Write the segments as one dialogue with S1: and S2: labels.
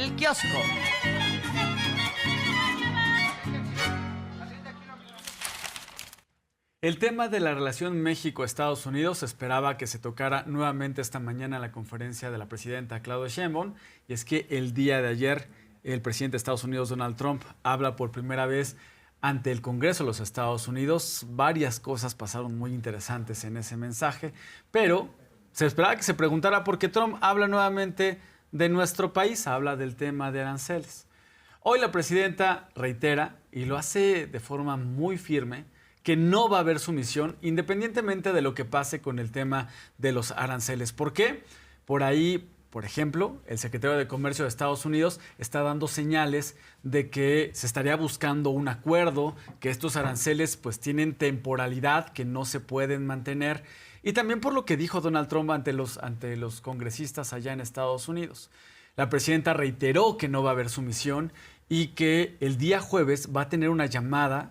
S1: El Kiosco.
S2: El tema de la relación México-Estados Unidos se esperaba que se tocara nuevamente esta mañana en la conferencia de la presidenta Claudia Sheinbaum, y es que el día de ayer el presidente de Estados Unidos, Donald Trump, habla por primera vez ante el Congreso de los Estados Unidos. Varias cosas pasaron muy interesantes en ese mensaje, pero se esperaba que se preguntara por qué Trump habla nuevamente de nuestro país, habla del tema de aranceles. Hoy la presidenta reitera, y lo hace de forma muy firme, que no va a haber sumisión independientemente de lo que pase con el tema de los aranceles. ¿Por qué? Por ahí, por ejemplo, el secretario de Comercio de Estados Unidos está dando señales de que se estaría buscando un acuerdo, que estos aranceles pues tienen temporalidad, que no se pueden mantener, y también por lo que dijo Donald Trump ante los congresistas allá en Estados Unidos. La presidenta reiteró que no va a haber sumisión y que el día jueves va a tener una llamada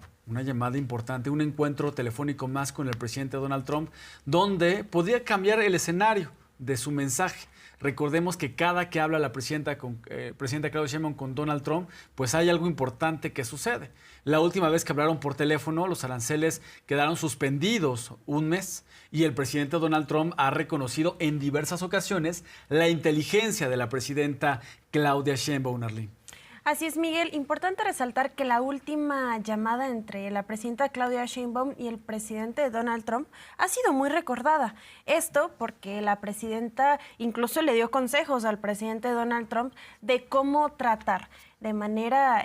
S2: importante, un encuentro telefónico más con el presidente Donald Trump, donde podría cambiar el escenario de su mensaje. Recordemos que cada que habla la presidenta Claudia Sheinbaum con Donald Trump, pues hay algo importante que sucede. La última vez que hablaron por teléfono, los aranceles quedaron suspendidos un mes y el presidente Donald Trump ha reconocido en diversas ocasiones la inteligencia de la presidenta Claudia Sheinbaum, Arlene.
S3: Así es, Miguel. Importante resaltar que la última llamada entre la presidenta Claudia Sheinbaum y el presidente Donald Trump ha sido muy recordada. Esto porque la presidenta incluso le dio consejos al presidente Donald Trump de cómo tratar de manera,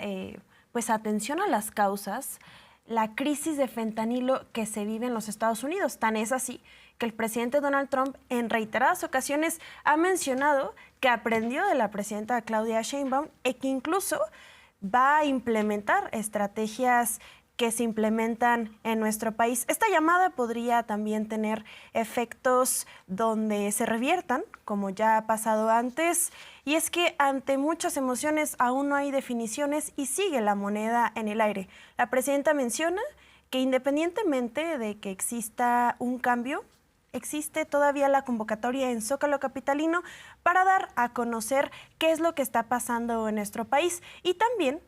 S3: pues, atención a las causas, la crisis de fentanilo que se vive en los Estados Unidos. Tan es así que el presidente Donald Trump en reiteradas ocasiones ha mencionado que aprendió de la presidenta Claudia Sheinbaum y que incluso va a implementar estrategias que se implementan en nuestro país. Esta llamada podría también tener efectos donde se reviertan, como ya ha pasado antes, y es que ante muchas emociones aún no hay definiciones y sigue la moneda en el aire. La presidenta menciona que independientemente de que exista un cambio, existe todavía la convocatoria en Zócalo capitalino para dar a conocer qué es lo que está pasando en nuestro país. Y también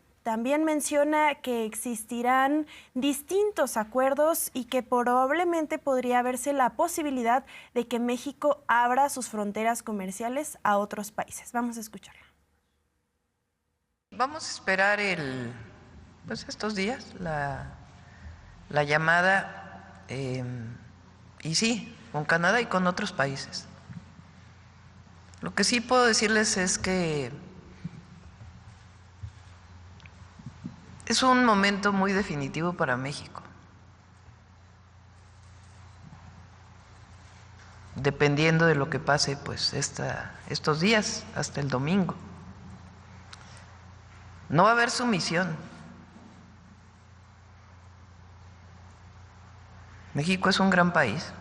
S3: menciona que existirán distintos acuerdos y que probablemente podría verse la posibilidad de que México abra sus fronteras comerciales a otros países. Vamos a escucharla.
S4: Vamos a esperar estos días la llamada y sí, con Canadá y con otros países. Lo que sí puedo decirles es que es un momento muy definitivo para México. Dependiendo de lo que pase, pues estos días, hasta el domingo. No va a haber sumisión. México es un gran país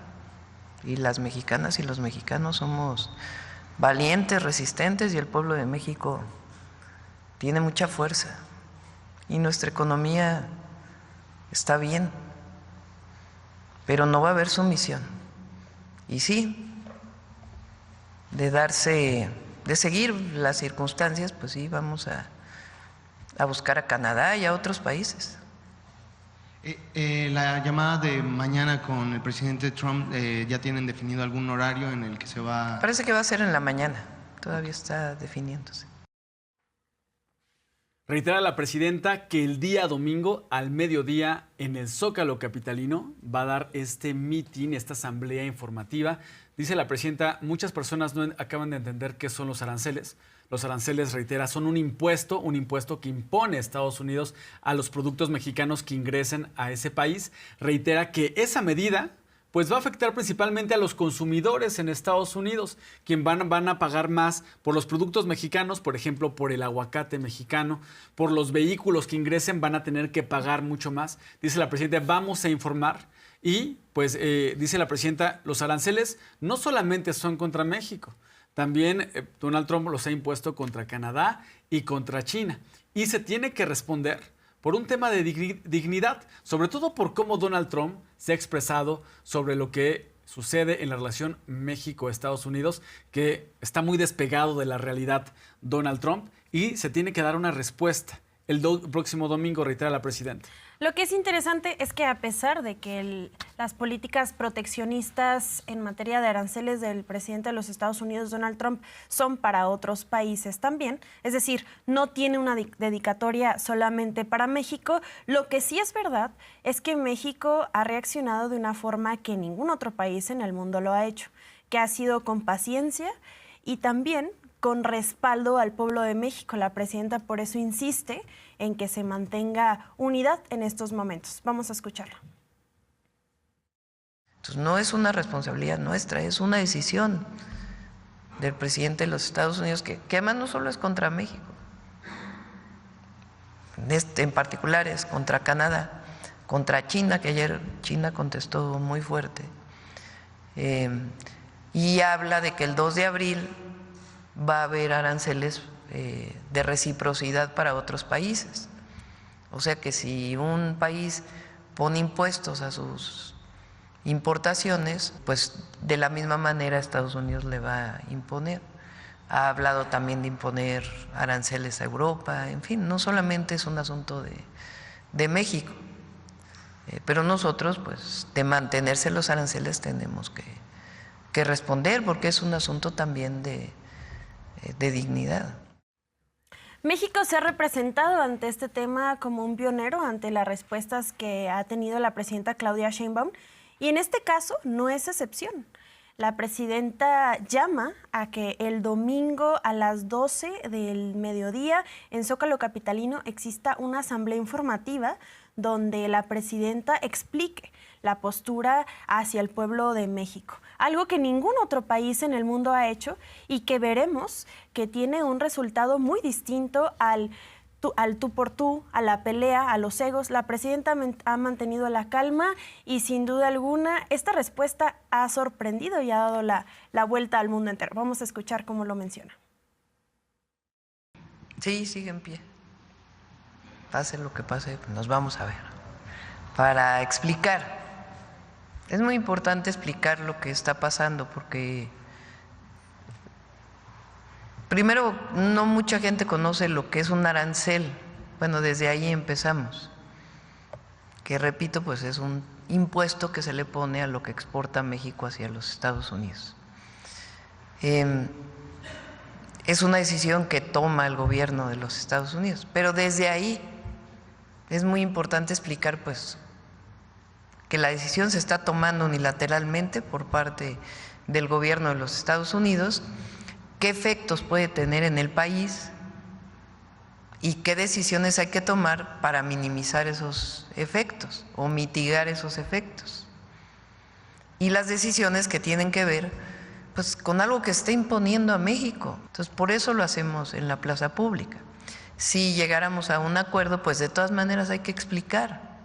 S4: y las mexicanas y los mexicanos somos valientes, resistentes, y el pueblo de México tiene mucha fuerza y nuestra economía está bien, pero no va a haber sumisión. Y sí, de seguir las circunstancias, pues sí, vamos a buscar a Canadá y a otros países.
S5: La llamada de mañana con el presidente Trump, ¿ya tienen definido algún horario en el que se va?
S4: Parece que va a ser en la mañana, todavía está definiéndose.
S2: Reitera la presidenta que el día domingo al mediodía en el Zócalo capitalino va a dar este meeting, esta asamblea informativa. Dice la presidenta, muchas personas no acaban de entender qué son los aranceles. Los aranceles, reitera, son un impuesto que impone Estados Unidos a los productos mexicanos que ingresen a ese país. Reitera que esa medida pues va a afectar principalmente a los consumidores en Estados Unidos, quien van a pagar más por los productos mexicanos, por ejemplo, por el aguacate mexicano, por los vehículos que ingresen van a tener que pagar mucho más. Dice la presidenta, vamos a informar. Y pues dice la presidenta, los aranceles no solamente son contra México, también Donald Trump los ha impuesto contra Canadá y contra China. Y se tiene que responder por un tema de dignidad, sobre todo por cómo Donald Trump se ha expresado sobre lo que sucede en la relación México-Estados Unidos, que está muy despegado de la realidad Donald Trump, y se tiene que dar una respuesta. El próximo domingo, reitera la presidenta.
S3: Lo que es interesante es que a pesar de que las políticas proteccionistas en materia de aranceles del presidente de los Estados Unidos, Donald Trump, son para otros países también, es decir, no tiene una dedicatoria solamente para México, lo que sí es verdad es que México ha reaccionado de una forma que ningún otro país en el mundo lo ha hecho, que ha sido con paciencia y también con respaldo al pueblo de México. La presidenta por eso insiste en que se mantenga unidad en estos momentos. Vamos a escucharla.
S4: Entonces, no es una responsabilidad nuestra, es una decisión del presidente de los Estados Unidos, que además no solo es contra México, en particular es contra Canadá, contra China, que ayer China contestó muy fuerte, y habla de que el 2 de abril va a haber aranceles de reciprocidad para otros países. O sea que si un país pone impuestos a sus importaciones, pues de la misma manera Estados Unidos le va a imponer. Ha hablado también de imponer aranceles a Europa, en fin, no solamente es un asunto de México, pero nosotros, pues, de mantenerse los aranceles tenemos que responder, porque es un asunto también de dignidad.
S3: México se ha representado ante este tema como un pionero ante las respuestas que ha tenido la presidenta Claudia Sheinbaum, y en este caso no es excepción. La presidenta llama a que el domingo a las 12 del mediodía en Zócalo capitalino exista una asamblea informativa donde la presidenta explique la postura hacia el pueblo de México, algo que ningún otro país en el mundo ha hecho y que veremos que tiene un resultado muy distinto al tú por tú, a la pelea, a los egos. La presidenta ha mantenido la calma y sin duda alguna esta respuesta ha sorprendido y ha dado la vuelta al mundo entero. Vamos a escuchar cómo lo menciona.
S4: Sí, sigue en pie. Pase lo que pase, nos vamos a ver. Para explicar, es muy importante explicar lo que está pasando porque primero, no mucha gente conoce lo que es un arancel. Bueno, desde ahí empezamos. Que repito, pues es un impuesto que se le pone a lo que exporta México hacia los Estados Unidos. Es una decisión que toma el gobierno de los Estados Unidos, pero desde ahí es muy importante explicar, pues, que la decisión se está tomando unilateralmente por parte del gobierno de los Estados Unidos, qué efectos puede tener en el país y qué decisiones hay que tomar para minimizar esos efectos o mitigar esos efectos. Y las decisiones que tienen que ver, pues, con algo que está imponiendo a México. Entonces, por eso lo hacemos en la plaza pública. Si llegáramos a un acuerdo, pues de todas maneras hay que explicar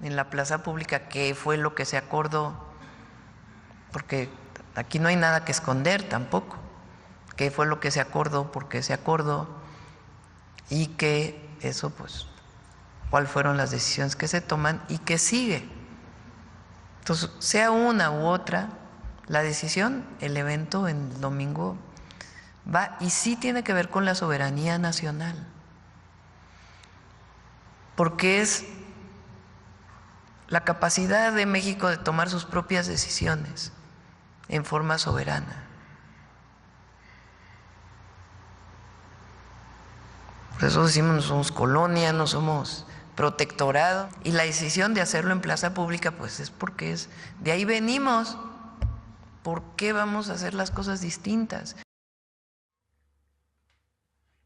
S4: en la plaza pública qué fue lo que se acordó, porque aquí no hay nada que esconder tampoco. Qué fue lo que se acordó, por qué se acordó y que eso, pues, cuáles fueron las decisiones que se toman y qué sigue. Entonces, sea una u otra la decisión, el evento en el domingo va y sí tiene que ver con la soberanía nacional, porque es la capacidad de México de tomar sus propias decisiones en forma soberana. Por eso decimos, no somos colonia, no somos protectorado, y la decisión de hacerlo en plaza pública, pues es porque de ahí venimos. ¿Por qué vamos a hacer las cosas distintas?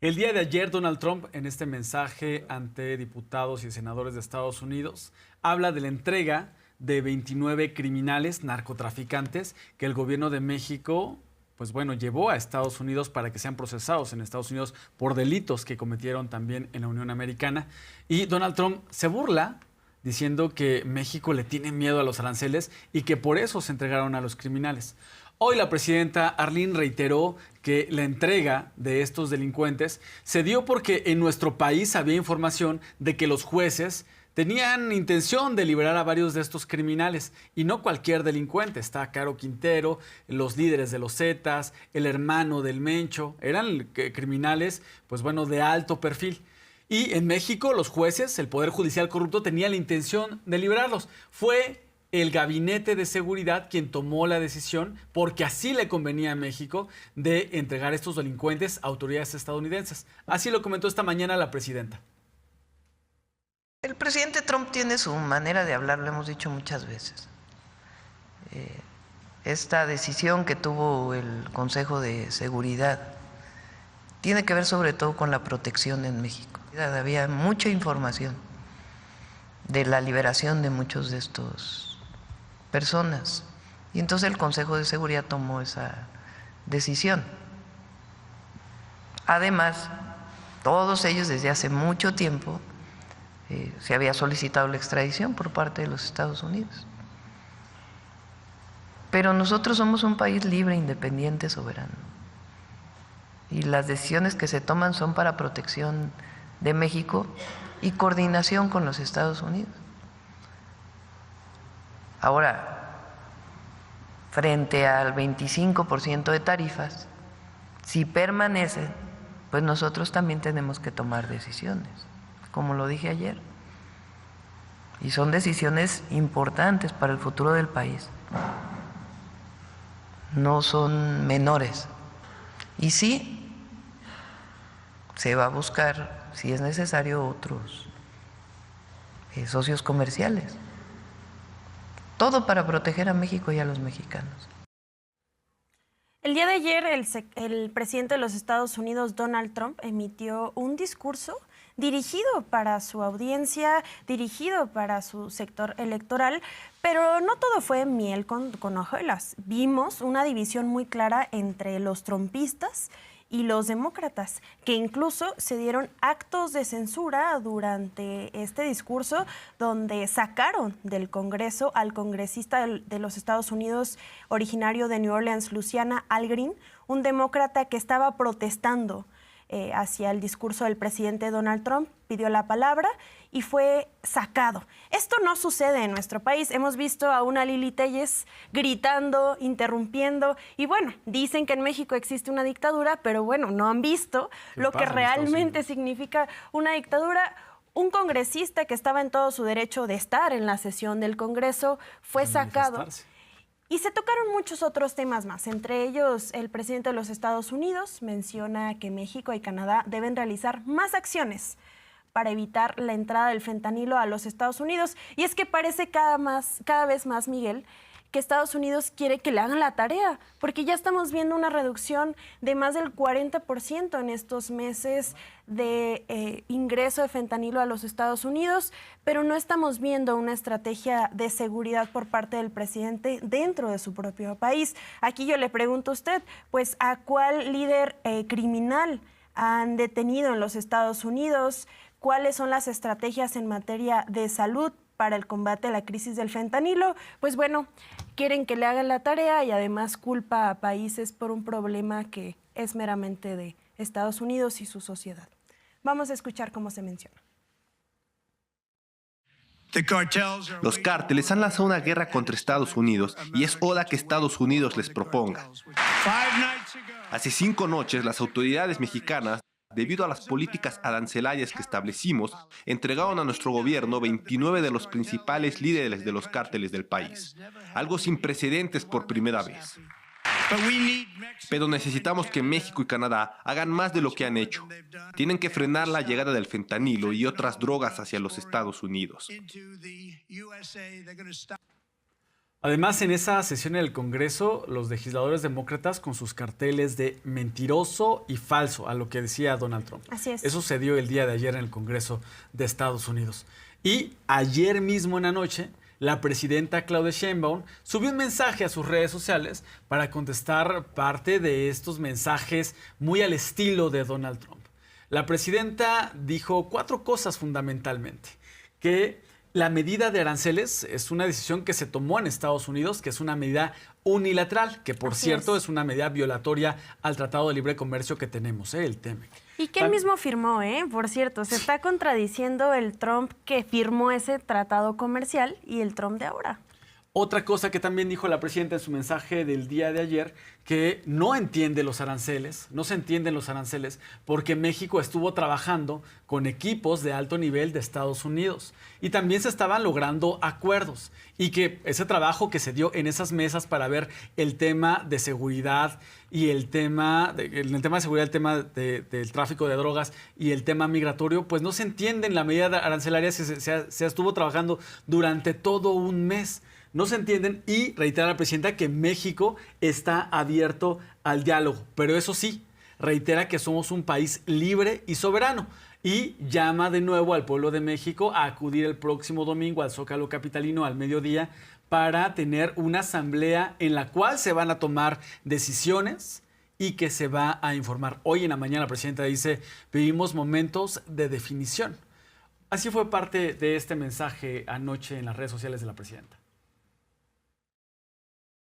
S2: El día de ayer, Donald Trump, en este mensaje ante diputados y senadores de Estados Unidos, habla de la entrega de 29 criminales narcotraficantes que el gobierno de México, pues bueno, llevó a Estados Unidos para que sean procesados en Estados Unidos por delitos que cometieron también en la Unión Americana. Y Donald Trump se burla diciendo que México le tiene miedo a los aranceles y que por eso se entregaron a los criminales. Hoy la presidenta Arlene reiteró que la entrega de estos delincuentes se dio porque en nuestro país había información de que los jueces tenían intención de liberar a varios de estos criminales, y no cualquier delincuente. Está Caro Quintero, los líderes de los Zetas, el hermano del Mencho, eran criminales, pues bueno, de alto perfil. Y en México los jueces, el Poder Judicial corrupto, tenía la intención de liberarlos. Fue el Gabinete de Seguridad quien tomó la decisión, porque así le convenía a México, de entregar a estos delincuentes a autoridades estadounidenses. Así lo comentó esta mañana la presidenta.
S4: El presidente Trump tiene su manera de hablar, lo hemos dicho muchas veces. Esta decisión que tuvo el Consejo de Seguridad tiene que ver sobre todo con la protección en México. Había mucha información de la liberación de muchos de estos personas. Y entonces el Consejo de Seguridad tomó esa decisión. Además, todos ellos desde hace mucho tiempo se había solicitado la extradición por parte de los Estados Unidos. Pero nosotros somos un país libre, independiente, soberano. Y las decisiones que se toman son para protección de México y coordinación con los Estados Unidos. Ahora, frente al 25% de tarifas, si permanecen, pues nosotros también tenemos que tomar decisiones, como lo dije ayer. Y son decisiones importantes para el futuro del país. No son menores. Y sí, se va a buscar, si es necesario, otros socios comerciales. Todo para proteger a México y a los mexicanos.
S3: El día de ayer, el presidente de los Estados Unidos, Donald Trump, emitió un discurso dirigido para su audiencia, dirigido para su sector electoral, pero no todo fue miel con hojuelas. Vimos una división muy clara entre los trumpistas y los demócratas, que incluso se dieron actos de censura durante este discurso, donde sacaron del Congreso al congresista de los Estados Unidos, originario de New Orleans, Louisiana, Al Green, un demócrata que estaba protestando hacia el discurso del presidente Donald Trump, pidió la palabra y fue sacado. Esto no sucede en nuestro país. Hemos visto a una Lili Téllez gritando, interrumpiendo, y bueno, dicen que en México existe una dictadura, pero bueno, no han visto lo que realmente significa una dictadura. Un congresista que estaba en todo su derecho de estar en la sesión del Congreso fue sacado. Y se tocaron muchos otros temas más, entre ellos el presidente de los Estados Unidos menciona que México y Canadá deben realizar más acciones para evitar la entrada del fentanilo a los Estados Unidos. Y es que parece cada vez más, Miguel, que Estados Unidos quiere que le hagan la tarea, porque ya estamos viendo una reducción de más del 40% en estos meses de ingreso de fentanilo a los Estados Unidos, pero no estamos viendo una estrategia de seguridad por parte del presidente dentro de su propio país. Aquí yo le pregunto a usted, pues, ¿a cuál líder criminal han detenido en los Estados Unidos? ¿Cuáles son las estrategias en materia de salud para el combate a la crisis del fentanilo? Pues bueno, quieren que le hagan la tarea y además culpa a países por un problema que es meramente de Estados Unidos y su sociedad. Vamos a escuchar cómo se menciona.
S1: Los cárteles han lanzado una guerra contra Estados Unidos y es hora que Estados Unidos les proponga. Hace 5 noches, las autoridades mexicanas, debido a las políticas arancelarias que establecimos, entregaron a nuestro gobierno 29 de los principales líderes de los cárteles del país. Algo sin precedentes por primera vez. Pero necesitamos que México y Canadá hagan más de lo que han hecho. Tienen que frenar la llegada del fentanilo y otras drogas hacia los Estados Unidos.
S2: Además, en esa sesión en el Congreso, los legisladores demócratas con sus carteles de mentiroso y falso, a lo que decía Donald Trump.
S3: Así es.
S2: Eso se dio el día de ayer en el Congreso de Estados Unidos. Y ayer mismo en la noche, la presidenta Claudia Sheinbaum subió un mensaje a sus redes sociales para contestar parte de estos mensajes muy al estilo de Donald Trump. La presidenta dijo 4 cosas fundamentalmente: que la medida de aranceles es una decisión que se tomó en Estados Unidos, que es una medida unilateral, que por cierto es una medida violatoria al Tratado de Libre Comercio que tenemos, el TEMEC.
S3: Y que él mismo firmó, por cierto, se está contradiciendo el Trump que firmó ese tratado comercial y el Trump de ahora.
S2: Otra cosa que también dijo la presidenta en su mensaje del día de ayer, que no entiende los aranceles, no se entienden los aranceles, porque México estuvo trabajando con equipos de alto nivel de Estados Unidos y también se estaban logrando acuerdos y que ese trabajo que se dio en esas mesas para ver el tema de seguridad y el tema de seguridad, el tema del tráfico de drogas y el tema migratorio, pues no se entiende en la medida arancelaria, se estuvo trabajando durante todo un mes. No se entienden y reitera la presidenta que México está abierto al diálogo, pero eso sí, reitera que somos un país libre y soberano y llama de nuevo al pueblo de México a acudir el próximo domingo al Zócalo capitalino al mediodía para tener una asamblea en la cual se van a tomar decisiones y que se va a informar. Hoy en la mañana la presidenta dice, vivimos momentos de definición. Así fue parte de este mensaje anoche en las redes sociales de la presidenta.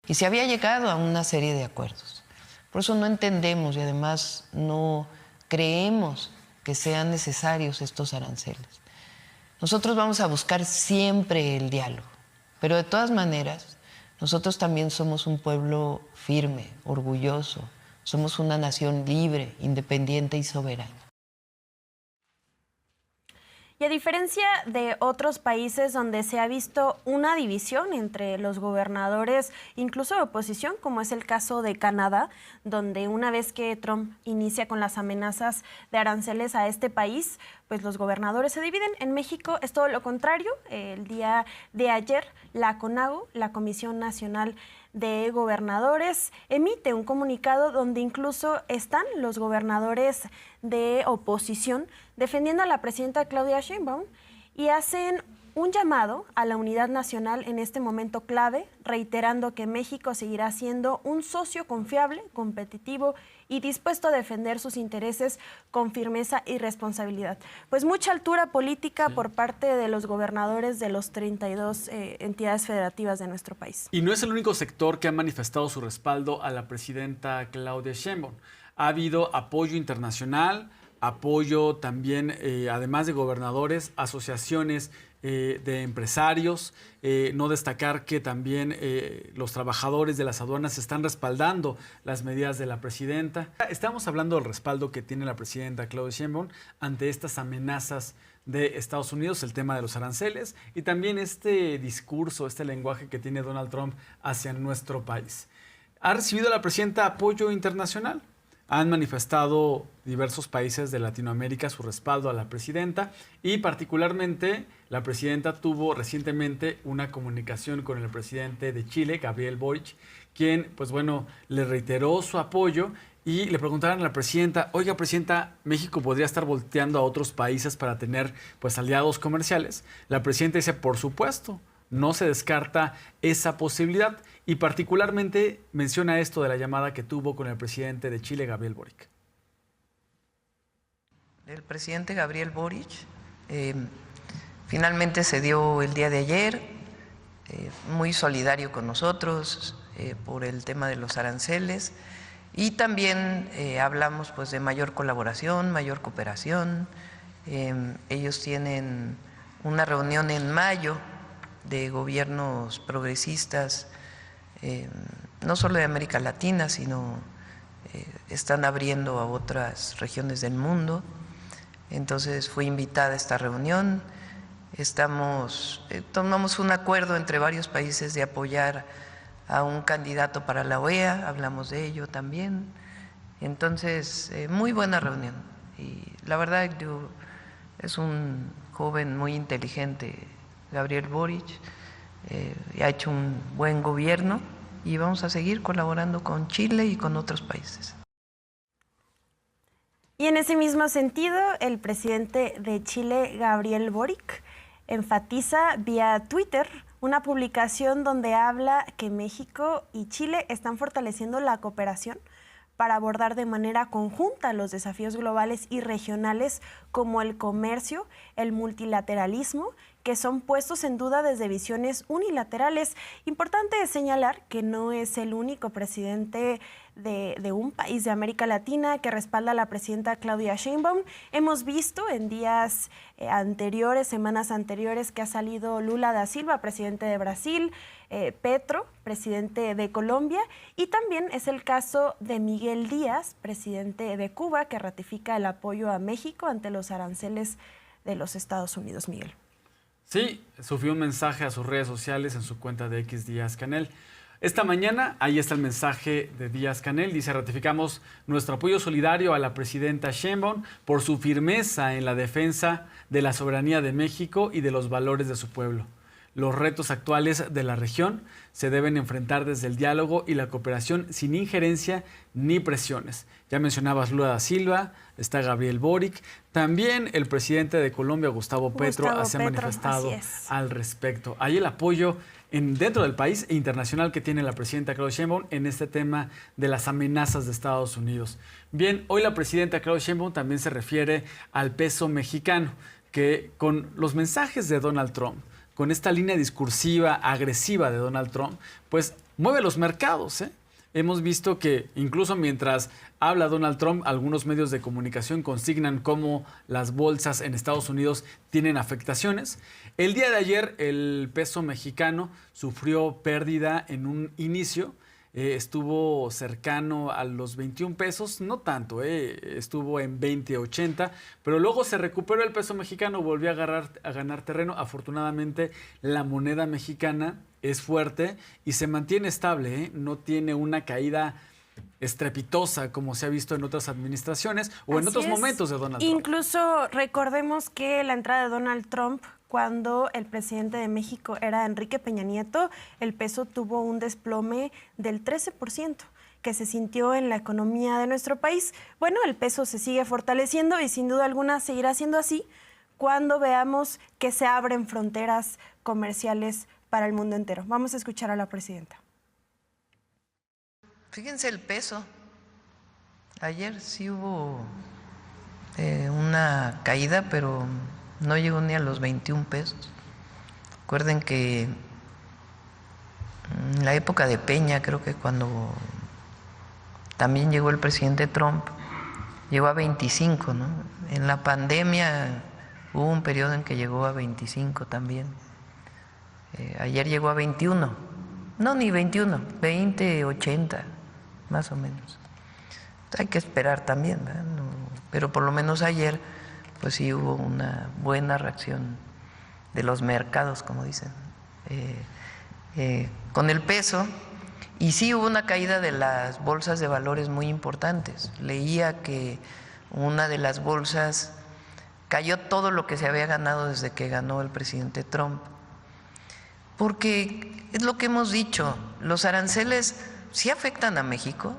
S4: Y se había llegado a una serie de acuerdos. Por eso no entendemos y además no creemos que sean necesarios estos aranceles. Nosotros vamos a buscar siempre el diálogo, pero de todas maneras, nosotros también somos un pueblo firme, orgulloso, somos una nación libre, independiente y soberana.
S3: Y a diferencia de otros países donde se ha visto una división entre los gobernadores, incluso de oposición, como es el caso de Canadá, donde una vez que Trump inicia con las amenazas de aranceles a este país, pues los gobernadores se dividen. En México es todo lo contrario. El día de ayer, la CONAGO, la Comisión Nacional de Gobernadores, emite un comunicado donde incluso están los gobernadores de oposición defendiendo a la presidenta Claudia Sheinbaum y hacen un llamado a la unidad nacional en este momento clave, reiterando que México seguirá siendo un socio confiable, competitivo y dispuesto a defender sus intereses con firmeza y responsabilidad. Pues mucha altura política por parte de los gobernadores de los 32 entidades federativas de nuestro país.
S2: Y no es el único sector que ha manifestado su respaldo a la presidenta Claudia Sheinbaum. Ha habido apoyo internacional, apoyo también, además de gobernadores, asociaciones de empresarios, no destacar que también los trabajadores de las aduanas están respaldando las medidas de la presidenta. Estamos hablando del respaldo que tiene la presidenta Claudia Sheinbaum ante estas amenazas de Estados Unidos, el tema de los aranceles y también este discurso, este lenguaje que tiene Donald Trump hacia nuestro país. ¿Ha recibido la presidenta apoyo internacional? Han manifestado diversos países de Latinoamérica su respaldo a la presidenta y particularmente la presidenta tuvo recientemente una comunicación con el presidente de Chile, Gabriel Boric, quien, pues bueno, le reiteró su apoyo y le preguntaron a la presidenta, oiga, presidenta, ¿México podría estar volteando a otros países para tener, pues, aliados comerciales? La presidenta dice, por supuesto, no se descarta esa posibilidad y particularmente menciona esto de la llamada que tuvo con el presidente de Chile, Gabriel Boric.
S4: El presidente Gabriel Boric finalmente se dio el día de ayer, muy solidario con nosotros por el tema de los aranceles y también hablamos pues de mayor colaboración, mayor cooperación. Ellos tienen una reunión en mayo de gobiernos progresistas, no solo de América Latina, sino están abriendo a otras regiones del mundo. Entonces fui invitada a esta reunión. Tomamos un acuerdo entre varios países de apoyar a un candidato para la OEA, hablamos de ello también. Entonces, muy buena reunión. Y la verdad, es un joven muy inteligente, Gabriel Boric, ha hecho un buen gobierno y vamos a seguir colaborando con Chile y con otros países.
S3: Y en ese mismo sentido, el presidente de Chile, Gabriel Boric, enfatiza vía Twitter una publicación donde habla que México y Chile están fortaleciendo la cooperación para abordar de manera conjunta los desafíos globales y regionales como el comercio, el multilateralismo que son puestos en duda desde visiones unilaterales. Importante señalar que no es el único presidente de un país de América Latina que respalda a la presidenta Claudia Sheinbaum. Hemos visto en días anteriores, semanas anteriores, que ha salido Lula da Silva, presidente de Brasil, Petro, presidente de Colombia, y también es el caso de Miguel Díaz, presidente de Cuba, que ratifica el apoyo a México ante los aranceles de los Estados Unidos. Miguel.
S2: Sí, subió un mensaje a sus redes sociales en su cuenta de X Díaz-Canel. Esta mañana, ahí está el mensaje de Díaz-Canel, dice: ratificamos nuestro apoyo solidario a la presidenta Sheinbaum por su firmeza en la defensa de la soberanía de México y de los valores de su pueblo. Los retos actuales de la región se deben enfrentar desde el diálogo y la cooperación sin injerencia ni presiones. Ya mencionabas Lula da Silva, está Gabriel Boric, también el presidente de Colombia, Gustavo Petro, se ha manifestado al respecto. Hay el apoyo dentro del país e internacional que tiene la presidenta Claudia Sheinbaum en este tema de las amenazas de Estados Unidos. Bien, hoy la presidenta Claudia Sheinbaum también se refiere al peso mexicano, que con los mensajes de Donald Trump, con esta línea discursiva agresiva de Donald Trump, pues mueve los mercados, ¿eh? Hemos visto que incluso mientras habla Donald Trump, algunos medios de comunicación consignan cómo las bolsas en Estados Unidos tienen afectaciones. El día de ayer el peso mexicano sufrió pérdida en un inicio. Estuvo cercano a los 21 pesos, no tanto, estuvo en 20.80, pero luego se recuperó el peso mexicano, volvió a ganar terreno. Afortunadamente la moneda mexicana es fuerte y se mantiene estable, no tiene una caída estrepitosa como se ha visto en otras administraciones o en otros momentos de Donald Trump.
S3: Incluso recordemos que la entrada de Donald Trump, cuando el presidente de México era Enrique Peña Nieto, el peso tuvo un desplome del 13%, que se sintió en la economía de nuestro país. Bueno, el peso se sigue fortaleciendo y sin duda alguna seguirá siendo así cuando veamos que se abren fronteras comerciales para el mundo entero. Vamos a escuchar a la presidenta.
S4: Fíjense el peso. Ayer sí hubo una caída, pero no llegó ni a los 21 pesos. Recuerden que en la época de Peña, creo que cuando también llegó el presidente Trump, llegó a 25, ¿no? En la pandemia hubo un periodo en que llegó a 25 también. Ayer llegó a 21. No, ni 21, 20, 80, más o menos. Hay que esperar también, ¿verdad? No, pero por lo menos ayer pues sí hubo una buena reacción de los mercados, como dicen, con el peso, y sí hubo una caída de las bolsas de valores muy importantes. Leía que una de las bolsas cayó todo lo que se había ganado desde que ganó el presidente Trump, porque es lo que hemos dicho, los aranceles sí afectan a México,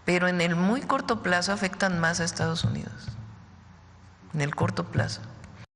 S4: pero en el muy corto plazo afectan más a Estados Unidos. En el corto plazo.